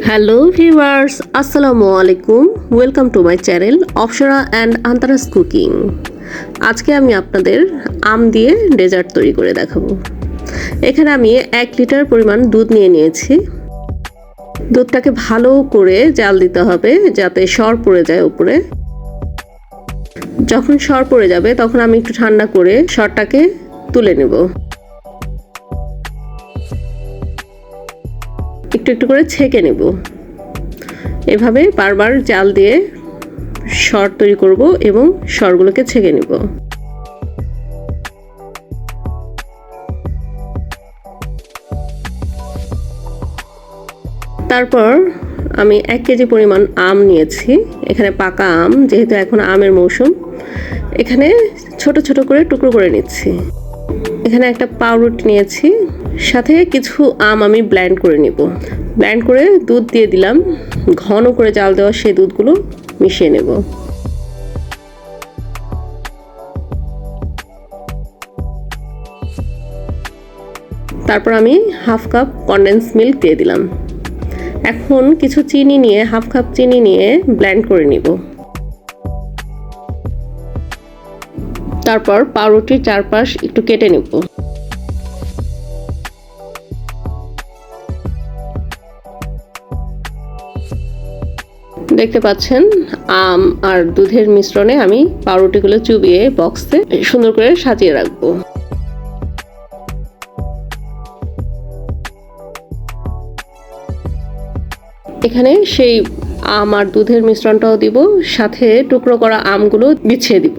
Hello viewers, আসসালামু আলাইকুম। Welcome to my channel Apsara and আন্তারাস কুকিং। আজকে আমি আপনাদের আম দিয়ে ডেজার্ট তৈরি করে দেখাবো। এখানে আমি 1 লিটার পরিমাণ দুধ নিয়ে নিয়েছি। দুধটাকে ভালো করে জাল দিতে হবে যাতে সর পড়ে যায় উপরে। যখন সর পড়ে যাবে তখন আমি একটু ঠান্ডা করে সরটাকে তুলে নেব। একটু একটু করে ছেঁকে নেব। এভাবে বারবার জাল দিয়ে সর তৈরি করব এবং সরগুলোকে ছেঁকে নেব। তারপর আমি 1 কেজি পরিমাণ আম নিয়েছি। এখানে পাকা আম, যেহেতু এখন আমের মৌসুম, এখানে ছোট ছোট করে টুকরো করে নিচ্ছি। এখানে একটা পাউরুটি নিয়েছি, সাথে কিছু আম আমি ব্লেন্ড করে নিব। ব্লেন্ড করে দুধ দিয়ে দিলাম। ঘন করে জাল দেওয়া সেই দুধগুলো মিশিয়ে নেব। তারপর আমি হাফ কাপ কনডেন্স মিল্ক দিয়ে দিলাম। এখন কিছু চিনি নিয়ে, হাফ কাপ চিনি নিয়ে ব্লেন্ড করে নিব। তারপর পাউরুটির চারপাশ একটু কেটে নেব। দেখতে পাচ্ছেন আম আর দুধের মিশ্রণে আমি পাউরুটিগুলো চুবিয়ে বক্সে সুন্দর করে সাজিয়ে রাখবো। এখানে সেই আম আর দুধের মিশ্রণটাও দিব, সাথে টুকরো করা আমগুলো বিছিয়ে দিব।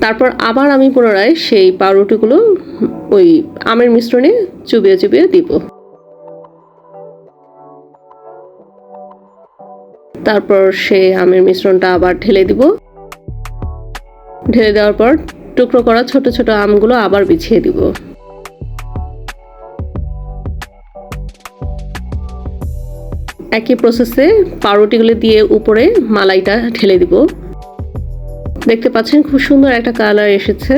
তারপর আবার আমি পুনরায় সেই পাউরুটিগুলো ওই আমের মিশ্রণে চুবিয়ে চুবিয়ে দিব। তারপর সেই আমের মিশ্রণটা আবার ঢেলে দিব। ঢেলে দেওয়ার পর টুকরো করা ছোট ছোট আমগুলো আবার বিছিয়ে দিব। একই প্রসেসে পাউরুটিগুলো দিয়ে উপরে মালাইটা ঢেলে দিব। দেখতে পাচ্ছেন খুব সুন্দর একটা কালার এসেছে।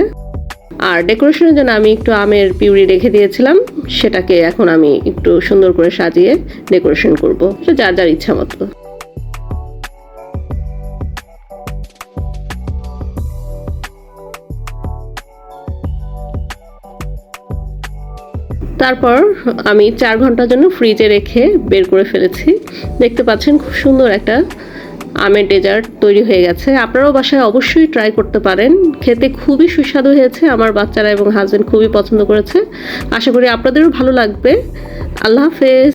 আর ডেকোরেশনের জন্য আমি একটু আমের পিউরি রেখে দিয়েছিলাম, সেটাকে এখন আমি একটু সুন্দর করে সাজিয়ে ডেকোরেশন করব, যার যার ইচ্ছা মতো। তারপর আমি 4 ঘন্টার জন্য ফ্রিজে রেখে বের করে ফেলেছি। দেখতে পাচ্ছেন খুব সুন্দর একটা আমের ডেজার্ট তৈরি হয়ে গেছে। আপনারাও বাসায় অবশ্যই ট্রাই করতে পারেন। খেতে খুবই সুস্বাদু হয়েছে। আমার বাচ্চারা এবং হাজবেন্ড খুবই পছন্দ করেছে। আশা করি আপনাদেরও ভালো লাগবে। আল্লাহ হাফেজ।